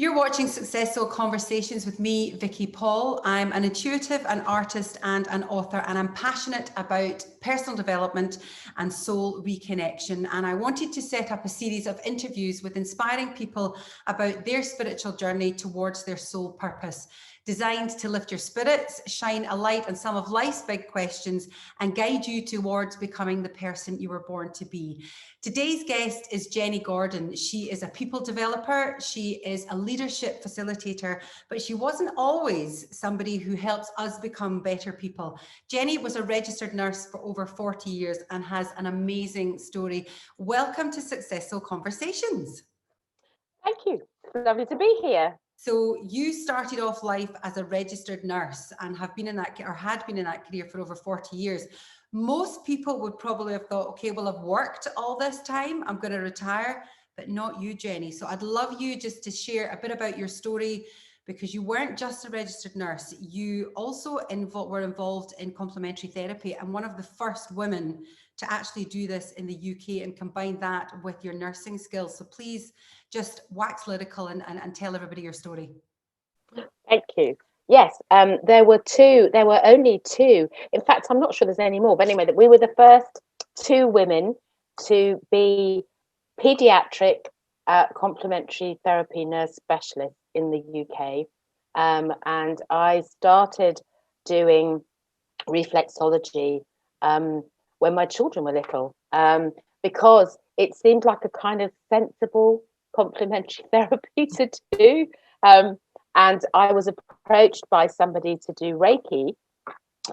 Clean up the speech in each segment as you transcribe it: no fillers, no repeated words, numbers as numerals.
You're watching SuccesSoul Conversations with me, Vicky Paul. I'm an intuitive, an artist, and an author, and I'm passionate about personal development and soul reconnection. And I wanted to set up a series of interviews with inspiring people about their spiritual journey towards their soul purpose, designed to lift your spirits, shine a light on some of life's big questions, and guide you towards becoming the person you were born to be. Today's guest is Jenny Gordon. She is a people developer. She is a leadership facilitator, but she wasn't always somebody who helps us become better people. Jenny was a registered nurse for over 40 years and has an amazing story. Welcome to SuccesSoul Conversations. Thank you. It's lovely to be here. So you started off life as a registered nurse and have been in that, or had been in that career for over 40 years. Most people would probably have thought, okay, well, I've worked all this time, I'm going to retire, but not you, Jenny. So I'd love you just to share a bit about your story, because you weren't just a registered nurse. You also were involved in complementary therapy, and one of the first women to actually do this in the UK and combine that with your nursing skills. So please just wax lyrical and tell everybody your story. Thank you. Yes, there were only two. In fact, I'm not sure there's any more, but anyway, that we were the first two women to be pediatric complementary therapy nurse specialists in the UK. And I started doing reflexology when my children were little, because it seemed like a kind of sensible complementary therapy to do. And I was approached by somebody to do Reiki.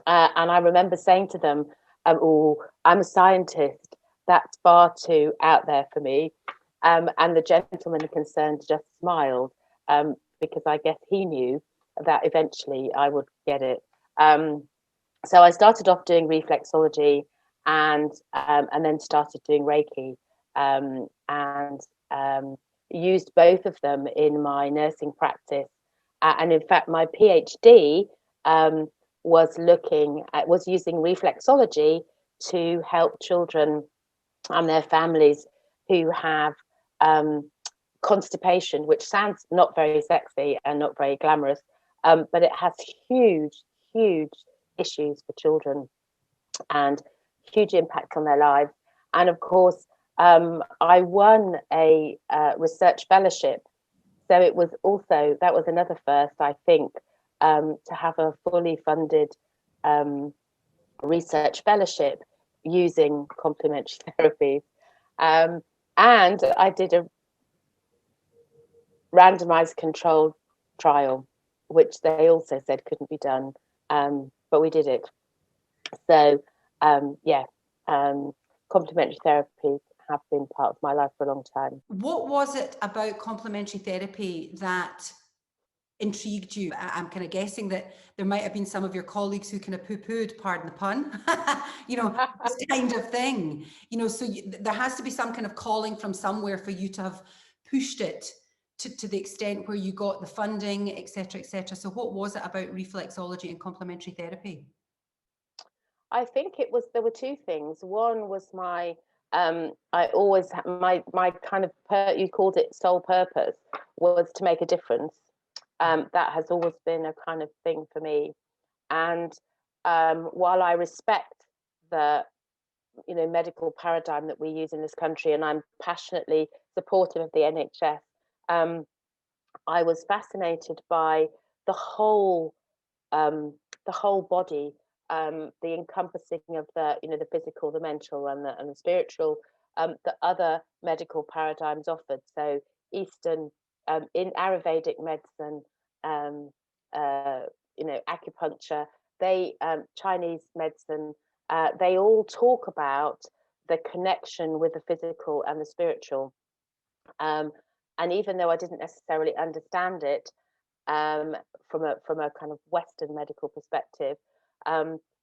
And I remember saying to them, oh, I'm a scientist. That's far too out there for me. And the gentleman concerned just smiled, because I guess he knew that eventually I would get it. So I started off doing reflexology and then started doing Reiki, and used both of them in my nursing practice. And in fact, my PhD was using reflexology to help children and their families who have constipation, which sounds not very sexy and not very glamorous, but it has huge issues for children and huge impact on their lives. And of course, I won a research fellowship. So that was another first, I think, to have a fully funded research fellowship using complementary therapies. And I did a randomized controlled trial, which they also said couldn't be done, but we did it. So complementary therapies have been part of my life for a long time. What was it about complementary therapy that intrigued you? I'm kind of guessing that there might have been some of your colleagues who kind of poo-pooed, pardon the pun, this kind of thing, so there has to be some kind of calling from somewhere for you to have pushed it to the extent where you got the funding, etc., etc. So what was it about reflexology and complementary therapy? I think there were two things. One was my I always my kind of you called it soul purpose, was to make a difference. That has always been a kind of thing for me. And while I respect the medical paradigm that we use in this country, and I'm passionately supportive of the NHS, I was fascinated by the whole body, the encompassing of the physical, the mental, and the spiritual, that other medical paradigms offered. So Eastern, in Ayurvedic medicine, acupuncture, Chinese medicine, they all talk about the connection with the physical and the spiritual. And even though I didn't necessarily understand it, from a kind of Western medical perspective,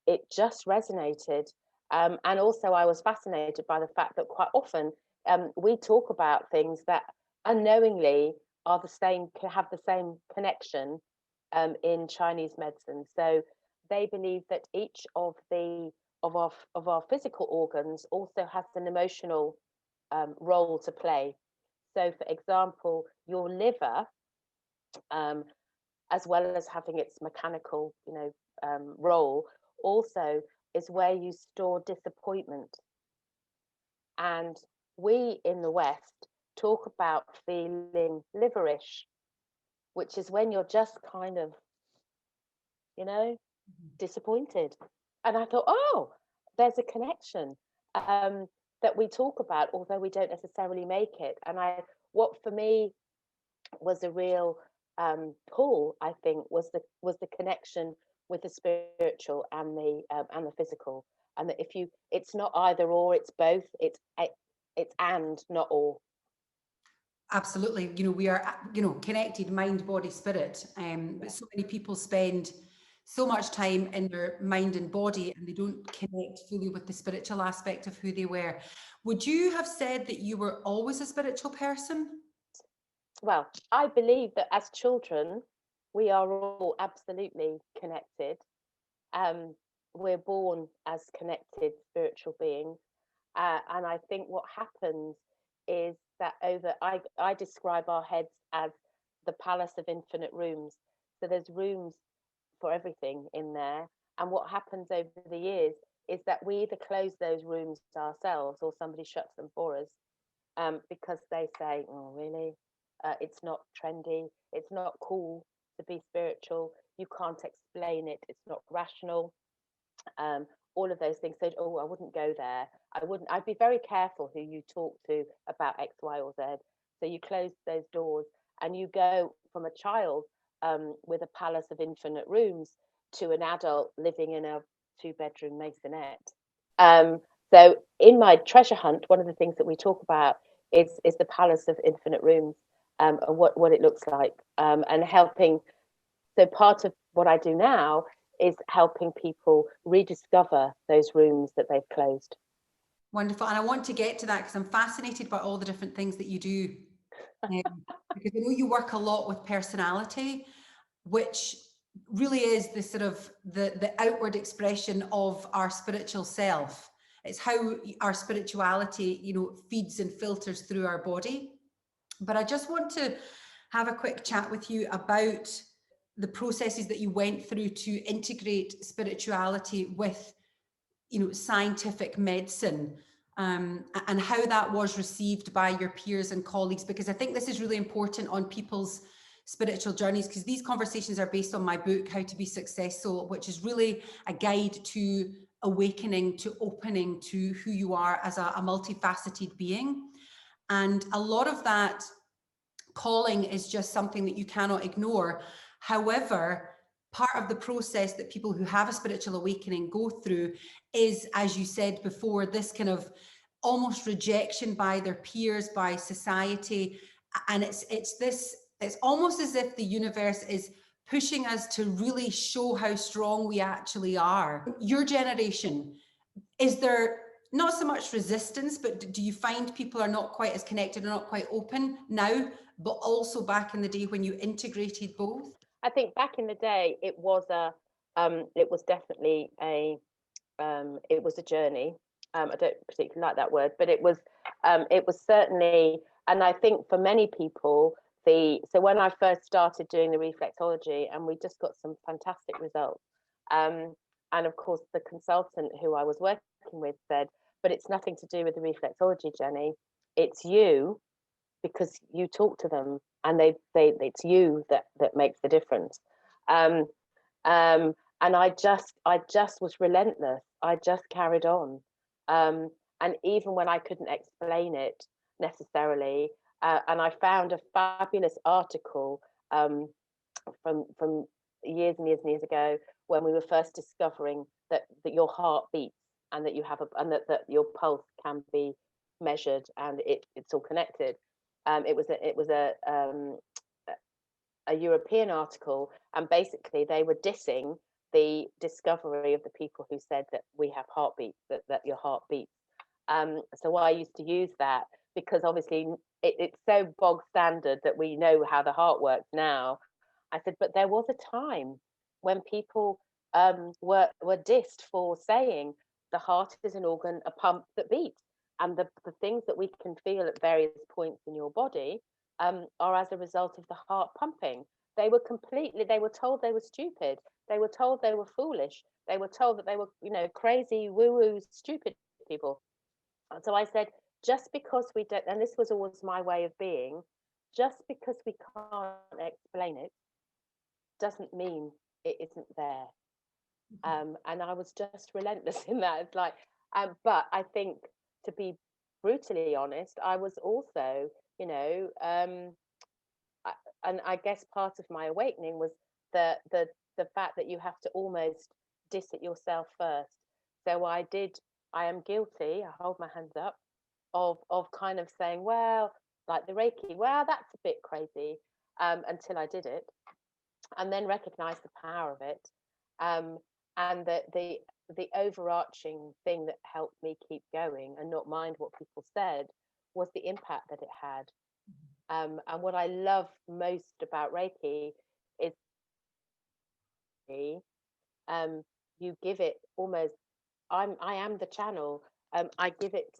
it just resonated. And also I was fascinated by the fact that quite often we talk about things that unknowingly have the same connection in Chinese medicine. So they believe that each of our physical organs also has an emotional role to play. So, for example, your liver as well as having its mechanical, role, also is where you store disappointment. And we in the West talk about feeling liverish, which is when you're just kind of, disappointed. And I thought, oh, there's a connection that we talk about, although we don't necessarily make it. And what for me was a real pull, I think, was the connection with the spiritual and the physical, and that it's not either or, it's both. It's and not or. Absolutely. We are, connected mind, body, spirit. But so many people spend so much time in their mind and body, and they don't connect fully with the spiritual aspect of who they were. Would you have said that you were always a spiritual person? Well, I believe that as children, we are all absolutely connected. Um, we're born as connected spiritual beings. And I think what happens is that I describe our heads as the palace of infinite rooms. So there's rooms for everything in there. And what happens over the years is that we either close those rooms ourselves or somebody shuts them for us, because they say, oh, really? It's not trendy. It's not cool to be spiritual. You can't explain it. It's not rational. All of those things. So, oh, I wouldn't go there. I'd be very careful who you talk to about X, Y, or Z. So you close those doors and you go from a child with a palace of infinite rooms to an adult living in a 2-bedroom masonette. So in my treasure hunt, one of the things that we talk about is the palace of infinite rooms, and what it looks like, and helping. So part of what I do now is helping people rediscover those rooms that they've closed. Wonderful. And I want to get to that because I'm fascinated by all the different things that you do. Because I know you work a lot with personality, which really is the sort of the outward expression of our spiritual self. It's how our spirituality, feeds and filters through our body. But I just want to have a quick chat with you about the processes that you went through to integrate spirituality with, scientific medicine, and how that was received by your peers and colleagues, because I think this is really important on people's spiritual journeys, because these conversations are based on my book, How to Be Successful, which is really a guide to awakening, to opening to who you are as a multifaceted being. And a lot of that calling is just something that you cannot ignore. However, part of the process that people who have a spiritual awakening go through is, as you said before, this kind of almost rejection by their peers, by society. And it's almost as if the universe is pushing us to really show how strong we actually are. Your generation, is there not so much resistance, but do you find people are not quite as connected or not quite open now, but also back in the day when you integrated both? I think back in the day, it was definitely it was a journey. I don't particularly like that word, but it was certainly, and I think for many people, so when I first started doing the reflexology, and we just got some fantastic results. And of course, the consultant who I was working with said, but it's nothing to do with the reflexology, Jenny. It's you, because you talk to them, and it's you that makes the difference. Um, and I just was relentless. I just carried on, and even when I couldn't explain it necessarily, and I found a fabulous article from years and years and years ago, when we were first discovering that your heart beats, and that you have that your pulse can be measured, and it's all connected. It was a European article, and basically they were dissing the discovery of the people who said that we have heartbeats, that your heart beats. So I used to use that, because obviously it's so bog standard that we know how the heart works now. I said, but there was a time when people were dissed for saying the heart is an organ, a pump that beats, and the things that we can feel at various points in your body are as a result of the heart pumping. they were told they were stupid. They were told they were foolish. They were told that they were, crazy, woo-woo, stupid people. And so I said, just because we don't, and this was always my way of being, just because we can't explain it doesn't mean it isn't there. And I was just relentless in that. It's like, but I think, to be brutally honest, I was also, and I guess part of my awakening was the fact that you have to almost diss it yourself first. So I am guilty, I hold my hands up, of kind of saying, well, like the Reiki, well, that's a bit crazy, until I did it, and then recognized the power of it. And the overarching thing that helped me keep going and not mind what people said was the impact that it had. And what I love most about Reiki is you give it almost, I am the channel. I give it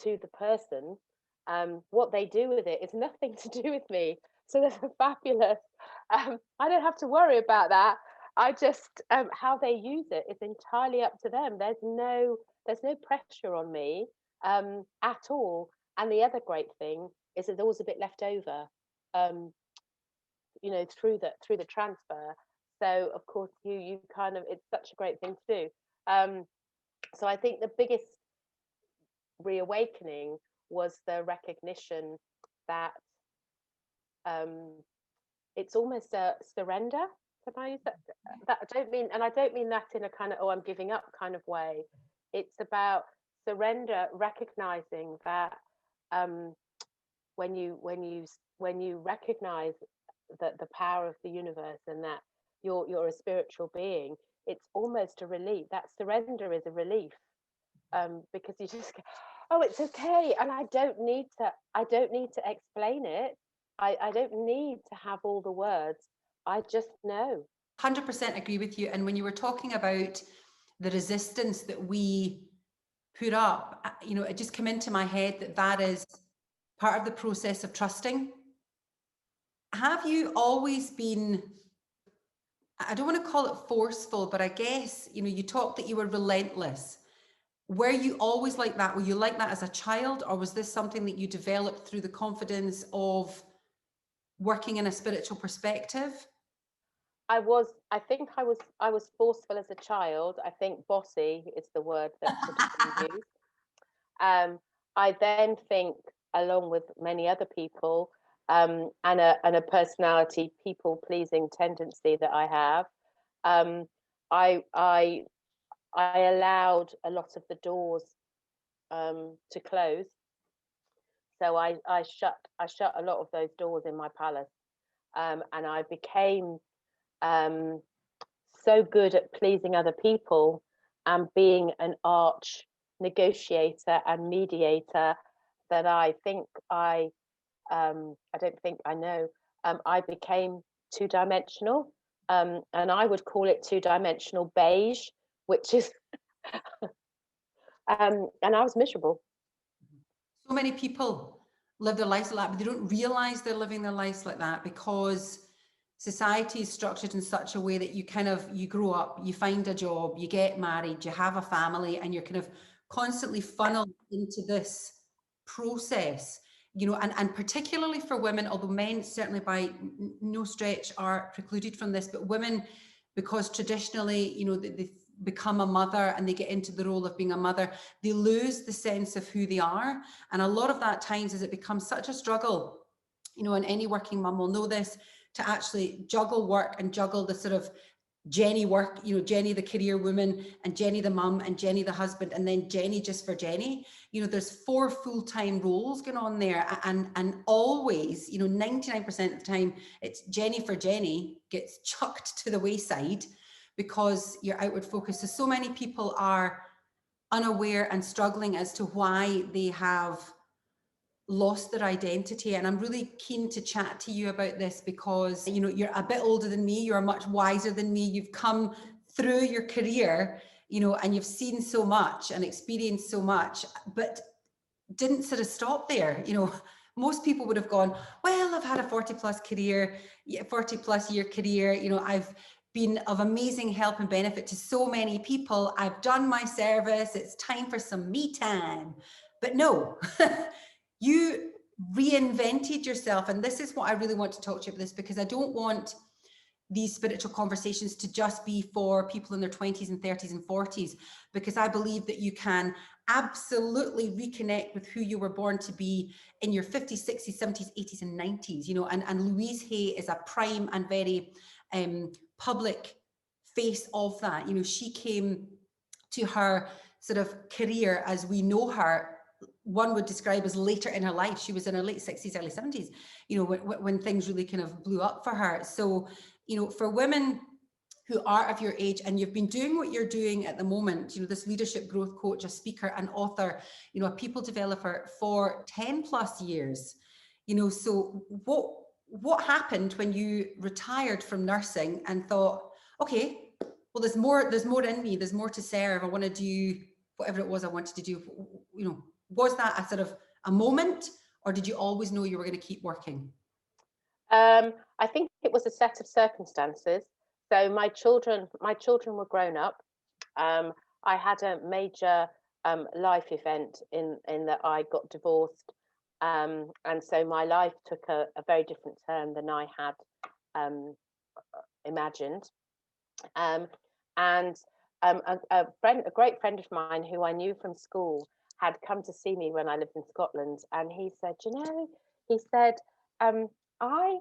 to the person. What they do with it is nothing to do with me. So there's a fabulous, I don't have to worry about that. I just, how they use it is entirely up to them. There's no pressure on me at all. And the other great thing is there's always a bit left over, through the transfer. So of course you kind of, it's such a great thing to do. So I think the biggest reawakening was the recognition that it's almost a surrender. Can I use that? I don't mean that in a kind of, I'm giving up kind of way. It's about surrender, recognizing that when you recognize that the power of the universe and that you're a spiritual being, it's almost a relief. That surrender is a relief, because you just go, oh, it's okay, and I don't need to explain it. I don't need to have all the words. I just know. 100% agree with you. And when you were talking about the resistance that we put up, it just came into my head that is part of the process of trusting. Have you always been, I don't want to call it forceful, but I guess, you talked that you were relentless. Were you always like that? Were you like that as a child, or was this something that you developed through the confidence of working in a spiritual perspective? I think I was forceful as a child. I think bossy is the word that should have been used. I then think, along with many other people, and a personality, people-pleasing tendency that I have, I allowed a lot of the doors to close. So I shut a lot of those doors in my palace, and I became so good at pleasing other people and being an arch negotiator and mediator that I don't think I know. I became two-dimensional, and I would call it two-dimensional beige, which is, and I was miserable. So many people live their lives like that, but they don't realize they're living their lives like that because society is structured in such a way that you grow up, you find a job, you get married, you have a family, and you're kind of constantly funneled into this process, and particularly for women, although men certainly by no stretch are precluded from this, but women, because traditionally, they become a mother and they get into the role of being a mother, they lose the sense of who they are. And a lot of that times is it becomes such a struggle, and any working mum will know this, to actually juggle work and juggle the sort of Jenny work, Jenny the career woman, and Jenny the mum, and Jenny the husband, and then Jenny just for Jenny. There's 4 full-time roles going on there, and always, 99% of the time, it's Jenny for Jenny gets chucked to the wayside because you're outward focused. So many people are unaware and struggling as to why they have lost their identity. And I'm really keen to chat to you about this because, you're a bit older than me, you're much wiser than me, you've come through your career, and you've seen so much and experienced so much, but didn't sort of stop there, Most people would have gone, well, I've had a 40 plus year career. You know, I've been of amazing help and benefit to so many people. I've done my service. It's time for some me time. But no, you reinvented yourself. And this is what I really want to talk to you about this, because I don't want these spiritual conversations to just be for people in their 20s and 30s and 40s, because I believe that you can absolutely reconnect with who you were born to be in your 50s, 60s, 70s, 80s, and 90s, you know, and Louise Hay is a prime and very public face of that. You know, she came to her sort of career as we know her, one would describe as later in her life. She was in her late 60s, early 70s, you know, when things really kind of blew up for her. So, you know, for women who are of your age and you've been doing what you're doing at the moment, you know, this leadership growth coach, a speaker, an author, you know, a people developer for 10 plus years, you know, so what happened when you retired from nursing and thought, okay, well, there's more in me, there's more to serve, I want to do whatever it was I wanted to do, you know, was that a sort of a moment, or did you always know you were going to keep working? I think it was a set of circumstances. So my children were grown up. I had a major life event in that I got divorced, and so my life took a very different turn than I had imagined. And a great friend of mine who I knew from school had come to see me when I lived in Scotland, and he said, you know, he said, I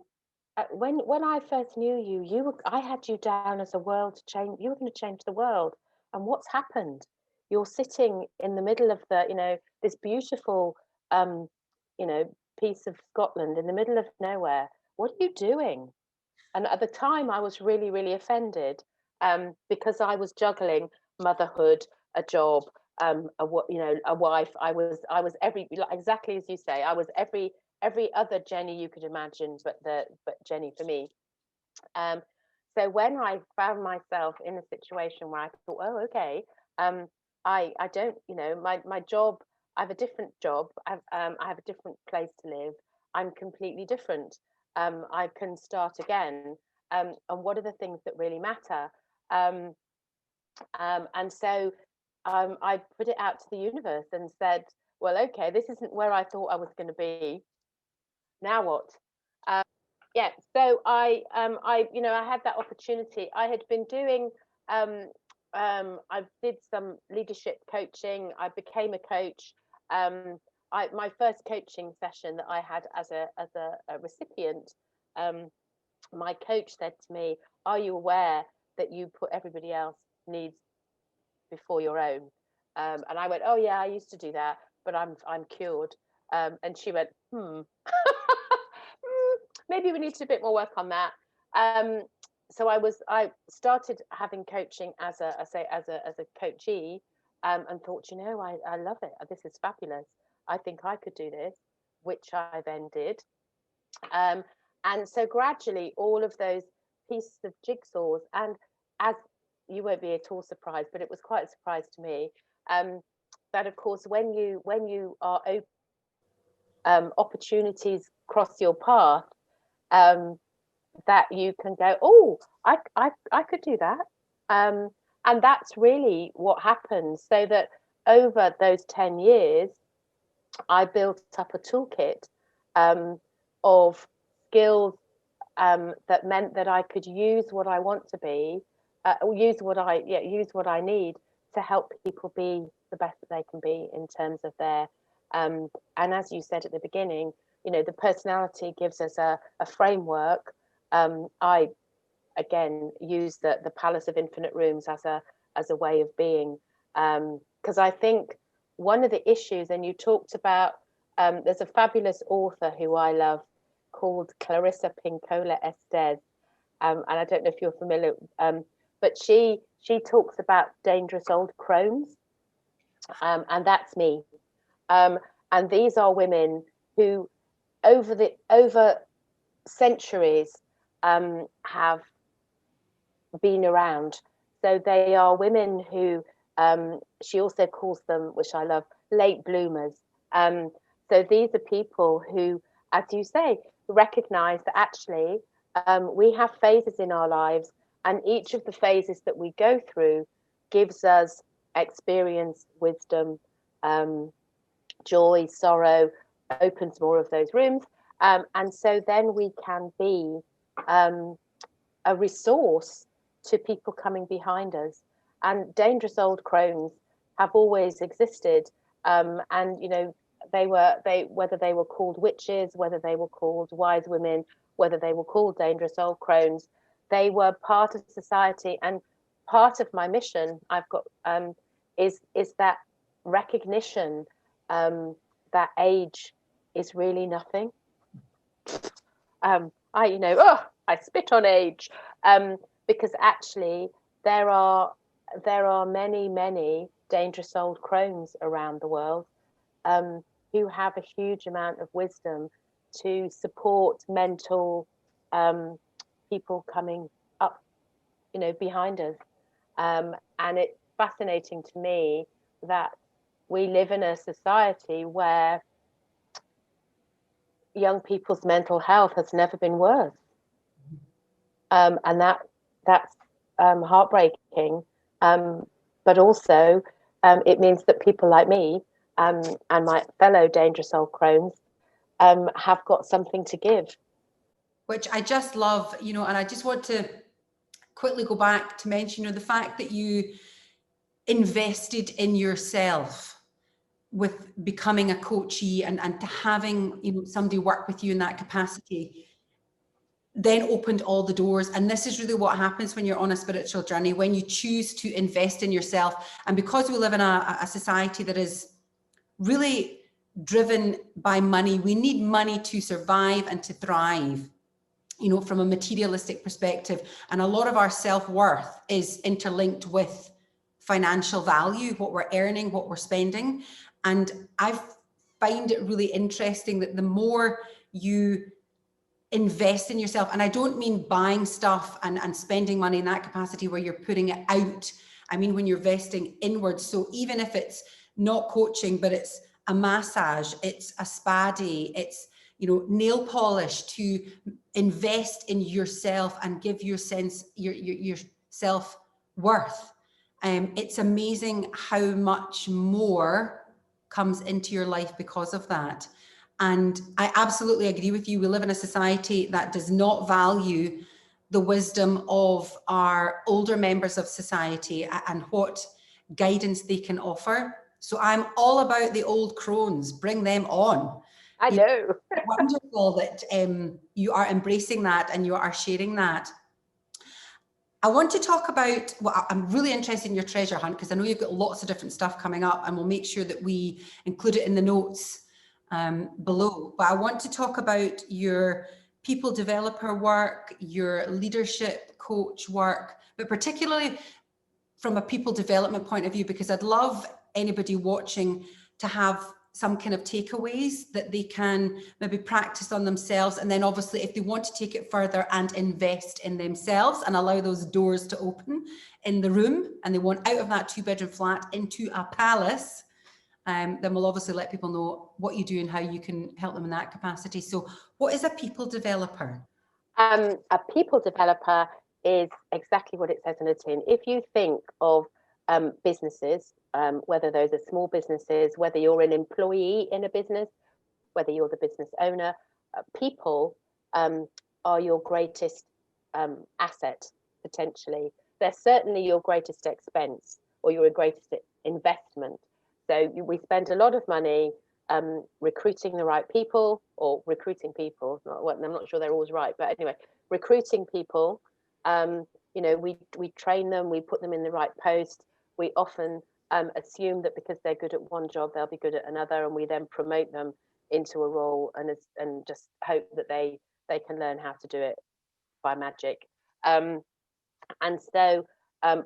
when I first knew you, I had you down as a world change. You were going to change the world, and what's happened? You're sitting in the middle of the, you know, this beautiful, you know, piece of Scotland in the middle of nowhere. What are you doing? And at the time, I was really, really offended, because I was juggling motherhood, a job, you know, a wife. I was every, exactly as you say, I was every other Jenny you could imagine, but Jenny for me. So when I found myself in a situation where I thought, oh, okay, I don't, you know, my job, I have a different job, I have a different place to live. I'm completely different. I can start again. And what are the things that really matter? And so I put it out to the universe and said, well, okay, this isn't where I thought I was going to be. Now what? Yeah, so you know, I had that opportunity. I had been doing, I did some leadership coaching. I became a coach. My first coaching session that I had as a recipient, my coach said to me, "Are you aware that you put everybody else needs before your own?" And I went, "Oh yeah, I used to do that, but I'm cured." And she went, maybe we need to do a bit more work on that. So I started having coaching as a coachee, and thought, you know, I love it. This is fabulous. I think I could do this, which I then did. And so gradually, all of those pieces of jigsaws, and as you won't be at all surprised, but it was quite a surprise to me, that of course when you are open, opportunities cross your path, that you can go, oh, I could do that. And that's really what happens. So that over those 10 years, I built up a toolkit, of skills, that meant that I could use what I want to be, use what I need to help people be the best that they can be in terms of their, and as you said at the beginning, you know, the personality gives us a framework. I again use the Palace of Infinite Rooms as a way of being, because I think one of the issues, and you talked about, there's a fabulous author who I love called Clarissa Pinkola Estes, and I don't know if you're familiar, but she talks about dangerous old crones, and that's me. And these are women who over centuries, have been around. So they are women who, she also calls them, which I love, late bloomers. So these are people who, as you say, recognize that actually we have phases in our lives, and each of the phases that we go through gives us experience, wisdom, joy, sorrow, opens more of those rooms. And so then we can be a resource to people coming behind us. And dangerous old crones have always existed. And, you know, whether they were called witches, whether they were called wise women, whether they were called dangerous old crones, they were part of society. And part of my mission I've got is that recognition that age is really nothing. I spit on age, because actually there are many dangerous old crones around the world, who have a huge amount of wisdom to support mental people coming up, you know, behind us. And it's fascinating to me that we live in a society where young people's mental health has never been worse. And that's heartbreaking. But also, it means that people like me and my fellow dangerous old crones have got something to give. Which I just love, you know, and I just want to quickly go back to mention, you know, the fact that you invested in yourself with becoming a coachee and to having, you know, somebody work with you in that capacity, then opened all the doors. And this is really what happens when you're on a spiritual journey, when you choose to invest in yourself. And because we live in a society that is really driven by money, we need money to survive and to thrive, you know, from a materialistic perspective. And a lot of our self-worth is interlinked with financial value, what we're earning, what we're spending. And I find it really interesting that the more you invest in yourself, and I don't mean buying stuff and spending money in that capacity where you're putting it out. I mean, when you're investing inwards. So even if it's not coaching, but it's a massage, it's a spa day, it's, you know, nail polish, to invest in yourself and give your self-worth. It's amazing how much more comes into your life because of that. And I absolutely agree with you. We live in a society that does not value the wisdom of our older members of society and what guidance they can offer. So I'm all about the old crones, bring them on. I know. Wonderful that you are embracing that and you are sharing that. I want to talk about, well, I'm really interested in your treasure hunt because I know you've got lots of different stuff coming up, and we'll make sure that we include it in the notes below. But I want to talk about your people developer work, your leadership coach work, but particularly from a people development point of view, because I'd love anybody watching to have some kind of takeaways that they can maybe practice on themselves. And then obviously if they want to take it further and invest in themselves and allow those doors to open in the room, and they want out of that 2-bedroom flat into a palace, then we'll obviously let people know what you do and how you can help them in that capacity. So what is a people developer? A people developer is exactly what it says in the tin. If you think of businesses, whether those are small businesses, whether you're an employee in a business, whether you're the business owner, people are your greatest asset, potentially. They're certainly your greatest expense or your greatest investment. So we spend a lot of money recruiting the right people, or recruiting people. I'm not sure they're always right, but anyway, recruiting people. You know, we train them, we put them in the right post. We often assume that because they're good at one job, they'll be good at another, and we then promote them into a role and just hope that they can learn how to do it by magic. And so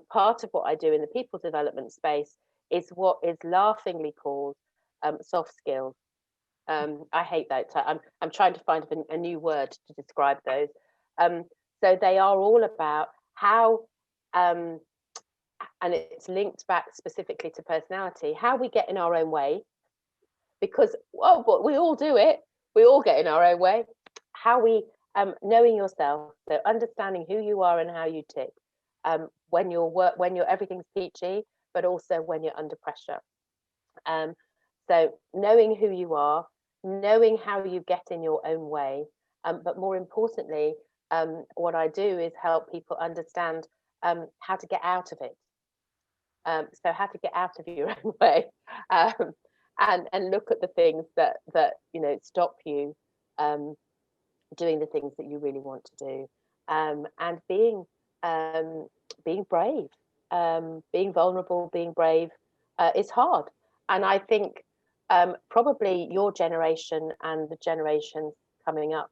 part of what I do in the people development space is what is laughingly called soft skills. I hate that. I'm trying to find a new word to describe those. So they are all about how, and it's linked back specifically to personality, how we get in our own way. because, well, but we all do it. We all get in our own way. How we, knowing yourself, so understanding who you are and how you tick, when you're everything's peachy, but also when you're under pressure. So knowing who you are, knowing how you get in your own way, but more importantly, what I do is help people understand how to get out of it. So how to get out of your own way, and look at the things that stop you doing the things that you really want to do, and being brave, being vulnerable, being brave is hard. And I think probably your generation and the generations coming up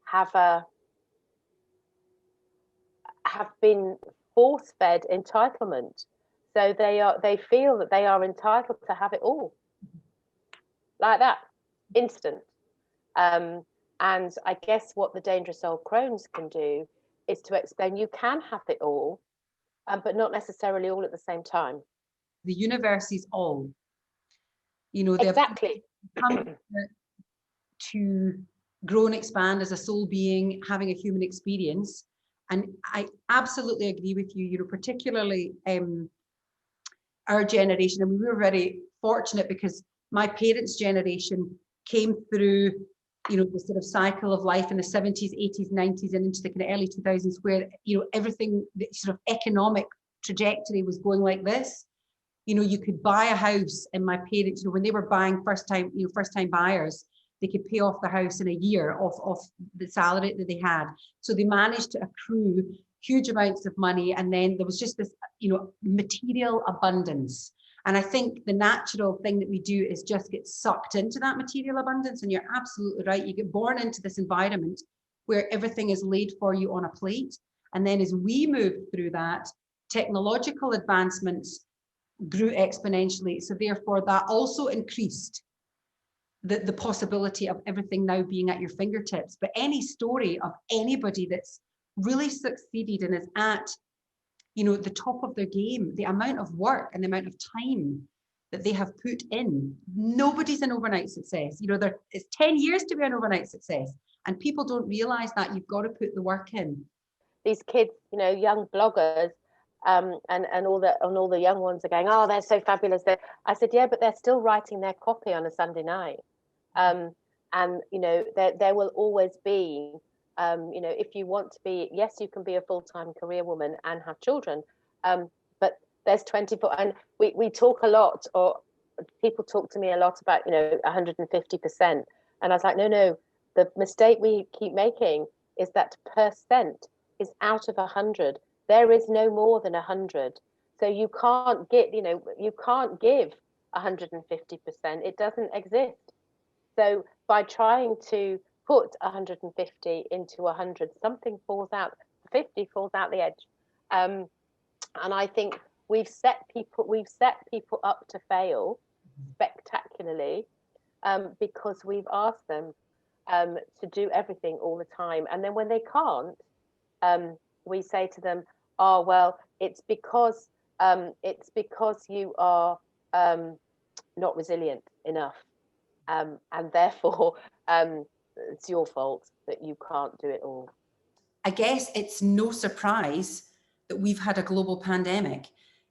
have been force-fed entitlement. So they feel that they are entitled to have it all, like that, instant. And I guess what the Dangerous Soul Crones can do is to explain you can have it all, but not necessarily all at the same time. The universe is all. Exactly. Come to grow and expand as a soul being, having a human experience. And I absolutely agree with you, particularly our generation. I mean, we were very fortunate because my parents' generation came through, the sort of cycle of life in the 70s, 80s, 90s, and into the kind of early 2000s, where, everything, the sort of economic trajectory was going like this. You could buy a house, and my parents, when they were buying first time buyers, they could pay off the house in a year off the salary that they had. So they managed to accrue huge amounts of money. And then there was just this, material abundance. And I think the natural thing that we do is just get sucked into that material abundance. And you're absolutely right. You get born into this environment where everything is laid for you on a plate. And then as we move through that, technological advancements grew exponentially. So therefore that also increased the possibility of everything now being at your fingertips. But any story of anybody that's really succeeded and is at, the top of their game, the amount of work and the amount of time that they have put in, nobody's an overnight success. It's 10 years to be an overnight success. And people don't realize that you've got to put the work in. These kids, young bloggers, and all the young ones are going, oh, they're so fabulous. I said, yeah, but they're still writing their copy on a Sunday night. And there will always be, if you want to be, yes, you can be a full-time career woman and have children, but there's 24, and we talk a lot, or people talk to me a lot about 150%, and I was like, no, the mistake we keep making is that percent is out of 100. There is no more than 100. So you can't give 150%. It doesn't exist. So by trying to put 150 into 100, something falls out. 50 falls out the edge. And I think we've set people up to fail spectacularly, because we've asked them to do everything all the time. And then when they can't, we say to them, oh, well, it's because you are not resilient enough. And therefore, it's your fault that you can't do it all. I guess it's no surprise that we've had a global pandemic,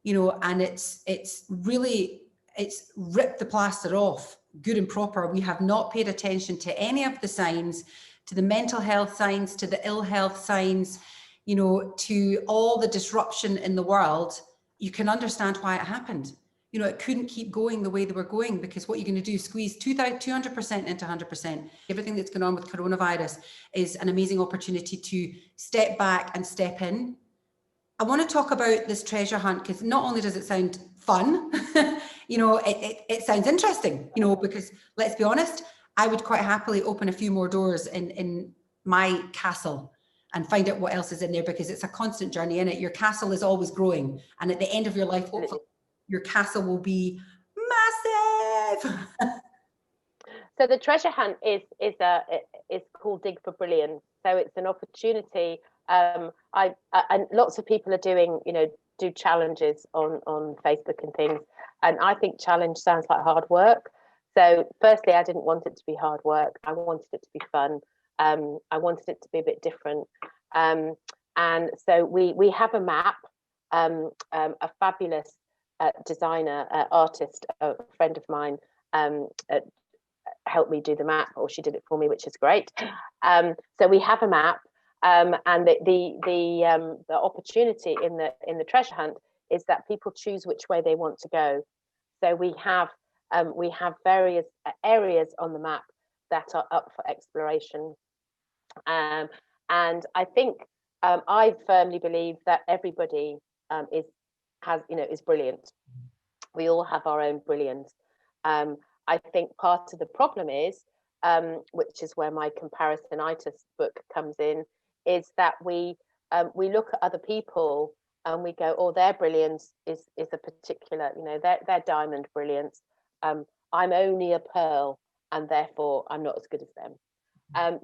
and it's ripped the plaster off good and proper. We have not paid attention to any of the signs, to the mental health signs, to the ill health signs, to all the disruption in the world. You can understand why it happened. It couldn't keep going the way they were going, because what you're going to do, squeeze 200% into 100%. Everything that's going on with coronavirus is an amazing opportunity to step back and step in. I want to talk about this treasure hunt, because not only does it sound fun, it sounds interesting, because let's be honest, I would quite happily open a few more doors in my castle and find out what else is in there, because it's a constant journey in it. Your castle is always growing. And at the end of your life, hopefully, your castle will be massive. So the treasure hunt is called Dig for Brilliance. So it's an opportunity. And lots of people are doing, do challenges on Facebook and things. And I think challenge sounds like hard work. So firstly, I didn't want it to be hard work. I wanted it to be fun. I wanted it to be a bit different. And so we have a map. A fabulous designer, artist, a friend of mine helped me do the map, or she did it for me, which is great. So we have a map, and the opportunity in the treasure hunt is that people choose which way they want to go. So we have various areas on the map that are up for exploration, and I think I firmly believe that everybody is brilliant. We all have our own brilliance. I think part of the problem is, which is where my comparisonitis book comes in, is that we look at other people and we go, oh, their brilliance is a particular, their diamond brilliance. I'm only a pearl, and therefore I'm not as good as them.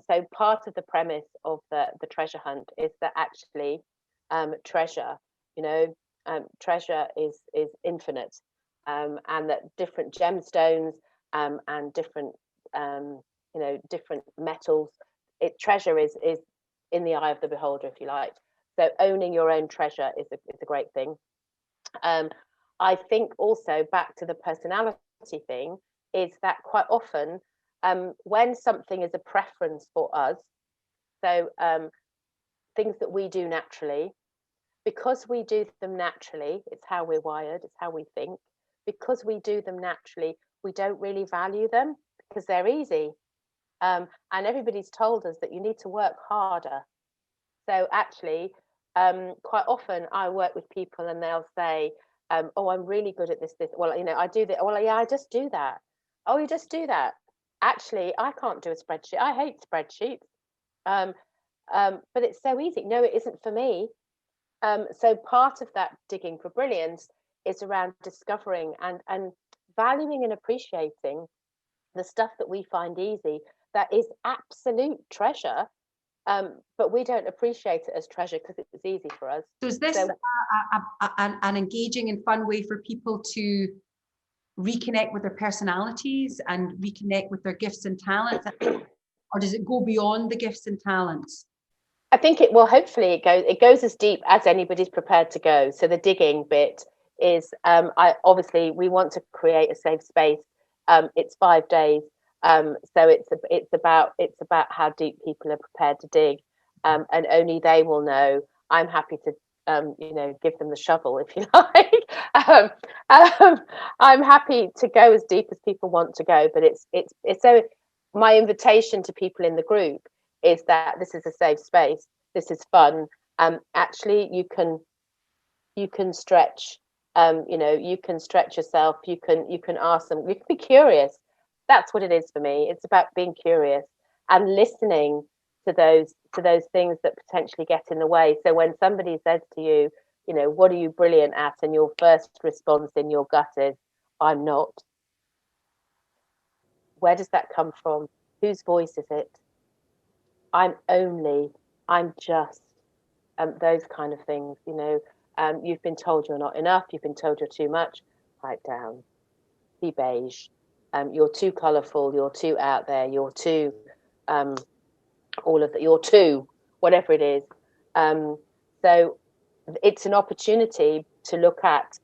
So part of the premise of the treasure hunt is that actually treasure, treasure is infinite, and that different gemstones and different different metals, treasure is in the eye of the beholder, if you like. So owning your own treasure is a great thing. I think also, back to the personality thing, is that quite often when something is a preference for us, so things that we do naturally, because we do them naturally, it's how we're wired, it's how we think. Because we do them naturally, we don't really value them because they're easy. And everybody's told us that you need to work harder. So actually, quite often I work with people and they'll say, oh, I'm really good at this. Well, I do that. Well, yeah, I just do that. Oh, you just do that. Actually, I can't do a spreadsheet. I hate spreadsheets. But it's so easy. No, it isn't for me. So part of that digging for brilliance is around discovering and valuing and appreciating the stuff that we find easy, that is absolute treasure, but we don't appreciate it as treasure because it's easy for us. So is this an engaging and fun way for people to reconnect with their personalities and reconnect with their gifts and talents, or does it go beyond the gifts and talents? I think hopefully it goes as deep as anybody's prepared to go. So the digging bit is, obviously we want to create a safe space. It's 5 days. So it's about how deep people are prepared to dig, and only they will know. I'm happy to give them the shovel, if you like. I'm happy to go as deep as people want to go, but it's so my invitation to people in the group is that this is a safe space. This is fun. Actually, you can stretch. You can stretch yourself. You can ask them. You can be curious. That's what it is for me. It's about being curious and listening to those things that potentially get in the way. So when somebody says to you, what are you brilliant at, and your first response in your gut is, I'm not. Where does that come from? Whose voice is it? I'm just, those kind of things, you've been told you're not enough, you've been told you're too much. Pipe down, be beige, you're too colourful, you're too out there, you're too, you're too, whatever it is. So it's an opportunity to look at,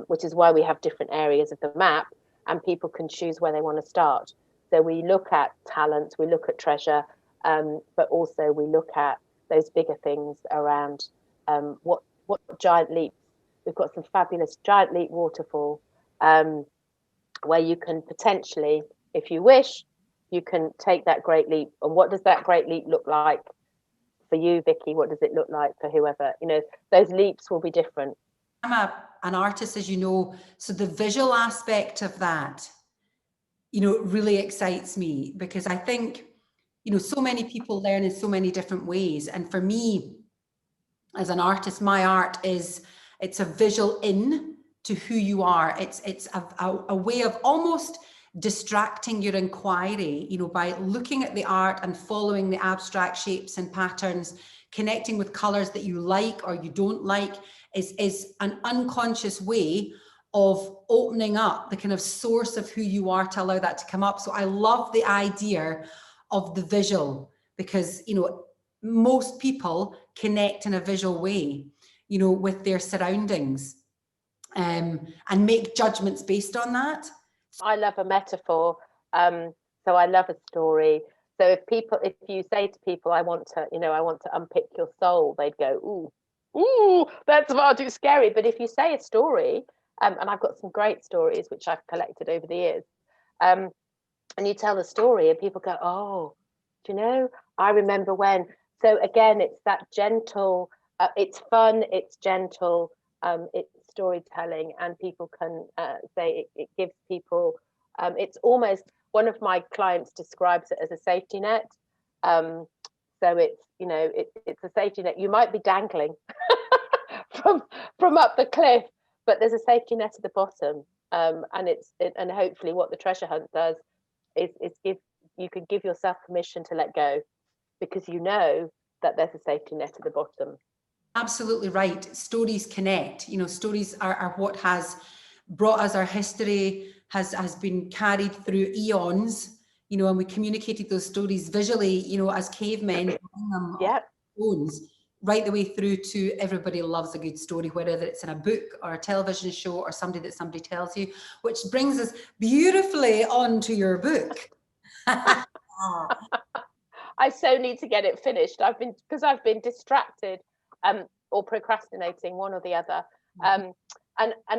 which is why we have different areas of the map, and people can choose where they want to start. So we look at talent, we look at treasure, but also we look at those bigger things around what giant leaps. We've got some fabulous giant leap waterfall, where you can potentially, if you wish, you can take that great leap. And what does that great leap look like for you, Vicky? What does it look like for whoever? Those leaps will be different. I'm an artist, as you know, so the visual aspect of that, really excites me, because I think, so many people learn in so many different ways. And for me, as an artist, my art it's a visual in to who you are. It's a way of almost distracting your inquiry, by looking at the art and following the abstract shapes and patterns, connecting with colors that you like or you don't like, is an unconscious way of opening up the kind of source of who you are to allow that to come up. So I love the idea of the visual, because, you know, most people connect in a visual way, you know, with their surroundings, and make judgments based on that. I love a metaphor. So I love a story. So if you say to people, I want to unpick your soul, they'd go, ooh, that's far too scary. But if you say a story, and I've got some great stories which I've collected over the years, and you tell the story and people go, oh, do you know, I remember when. So again, it's that gentle, it's fun, it's gentle, it's storytelling, and people can say it gives people, it's almost, one of my clients describes it as a safety net. So it's, you know, it's a safety net. You might be dangling from up the cliff, but there's a safety net at the bottom. And hopefully what the treasure hunt does is you can give yourself permission to let go, because you know that there's a safety net at the bottom. Absolutely right. Stories connect. You know, stories are what has brought us our history, has been carried through eons, you know, and we communicated those stories visually, you know, as cavemen, Yeah. bones, right the way through to everybody loves a good story, whether it's in a book or a television show or somebody tells you, which brings us beautifully on to your book. I so need to get it finished. I've been distracted, or procrastinating, one or the other. And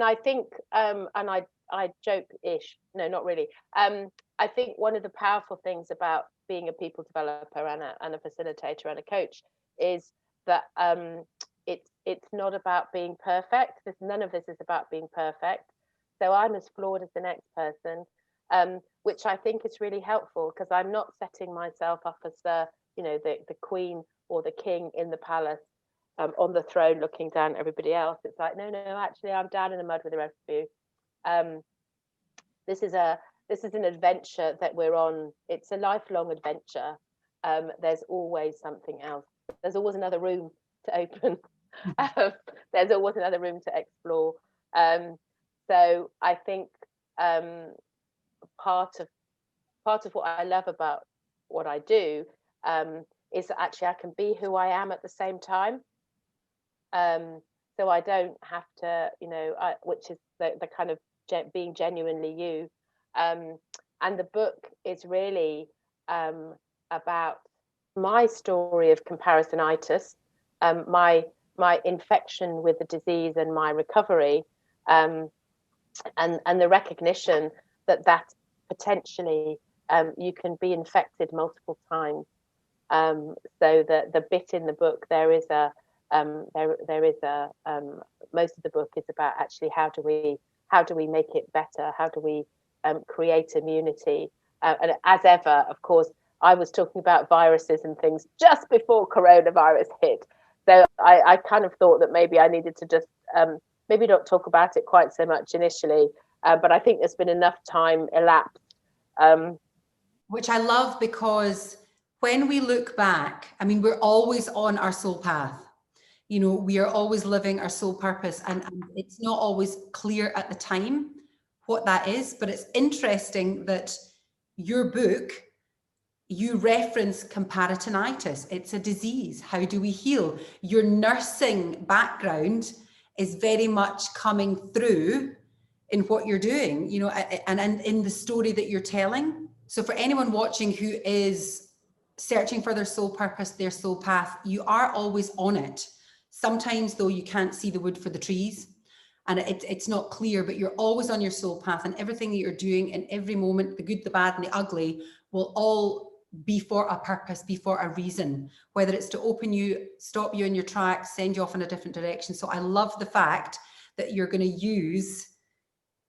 I think, and I joke-ish, no, not really. I think one of the powerful things about being a people developer and a facilitator and a coach is that it's not about being perfect. None of this is about being perfect. So I'm as flawed as the next person. Which I think is really helpful, because I'm not setting myself up as the queen or the king in the palace, on the throne looking down at everybody else. It's like, no, actually I'm down in the mud with the rest of you. This is an adventure that we're on. It's a lifelong adventure. There's always something else. There's always another room to open. There's always another room to explore. So I think part of what I love about what I do is that actually I can be who I am at the same time. So I don't have to, you know, which is the kind of being genuinely you. And the book is really about my story of comparisonitis, my infection with the disease and my recovery, and the recognition that potentially you can be infected multiple times. So the bit in the book, there is a most of the book is about actually how do we make it better? How do we create immunity? And as ever, of course, I was talking about viruses and things just before coronavirus hit. So I kind of thought that maybe I needed to just maybe not talk about it quite so much initially. But I think there's been enough time elapsed. Which I love, because when we look back, I mean, we're always on our soul path. You know, we are always living our soul purpose, and it's not always clear at the time what that is. But it's interesting that your book, you reference comparisonitis. It's a disease. How do we heal? Your nursing background is very much coming through in what you're doing, you know, and in the story that you're telling. So for anyone watching who is searching for their soul purpose, their soul path, you are always on it. Sometimes though, you can't see the wood for the trees, and it's not clear, but you're always on your soul path, and everything that you're doing in every moment, the good, the bad, and the ugly, will all be for a purpose, be for a reason, whether it's to open you, stop you in your tracks, send you off in a different direction. So I love the fact that you're going to use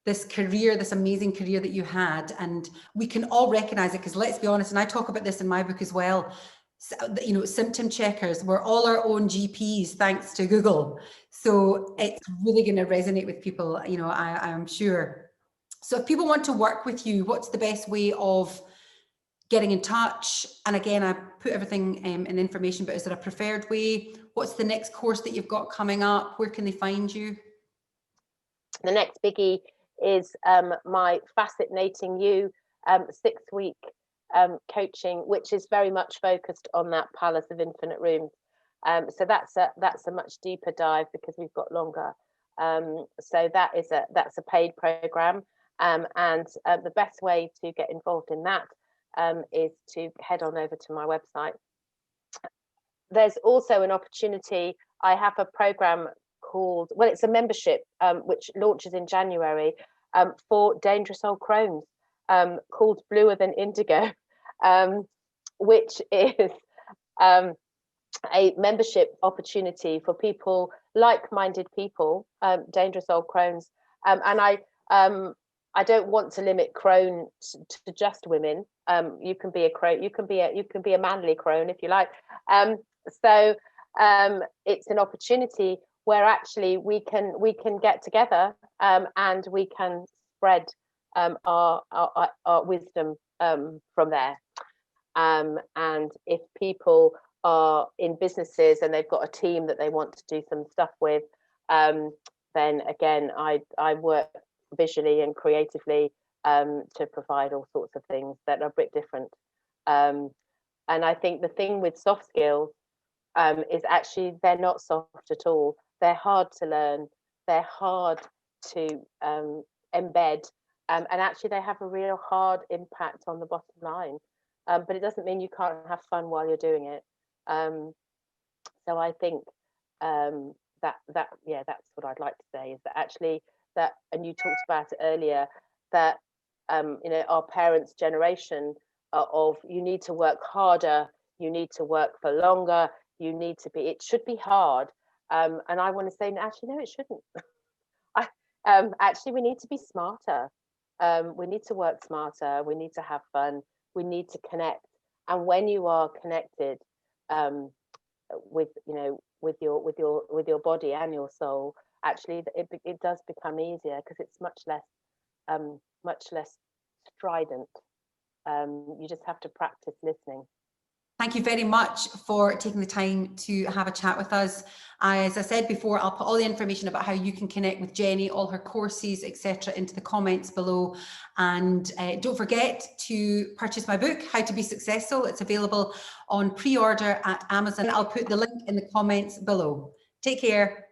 this career, this amazing career that you had, and we can all recognize it, because let's be honest, and I talk about this in my book as well, you know, symptom checkers, we're all our own GPs thanks to Google. So it's really going to resonate with people, you know, I'm sure. So if people want to work with you, what's the best way of getting in touch? And again, I put everything in information, but is there a preferred way? What's the next course that you've got coming up? Where can they find you? The next biggie is my Facetnating You 6-week coaching, which is very much focused on that Palace of Infinite Rooms. So that's a much deeper dive because we've got longer. So that's a paid program, and the best way to get involved in that is to head on over to my website. There's also an opportunity. I have a program called, well, it's a membership which launches in January for dangerous old crones, called Bluer Than Indigo, which is a membership opportunity for people, like-minded people, dangerous old crones. And I don't want to limit crone to just women. You can be a crone, you can be a manly crone if you like. So it's an opportunity where actually we can get together and we can spread our wisdom from there. And if people are in businesses and they've got a team that they want to do some stuff with, then again, I work visually and creatively to provide all sorts of things that are a bit different. And I think the thing with soft skills is actually they're not soft at all. They're hard to learn. They're hard to embed. And actually they have a real hard impact on the bottom line. But it doesn't mean you can't have fun while you're doing it. So I think that's what I'd like to say, is that actually that, and you talked about it earlier, that our parents' generation of you need to work harder, you need to work for longer, it should be hard. And I want to say, actually, no, it shouldn't. Actually, we need to be smarter. We need to work smarter. We need to have fun. We need to connect. And when you are connected with your body and your soul, actually, it does become easier because it's much less strident. You just have to practice listening. Thank you very much for taking the time to have a chat with us. As I said before, I'll put all the information about how you can connect with Jenny, all her courses, etc., into the comments below. And don't forget to purchase my book, How to Be Successful. It's available on pre-order at Amazon. I'll put the link in the comments below. Take care.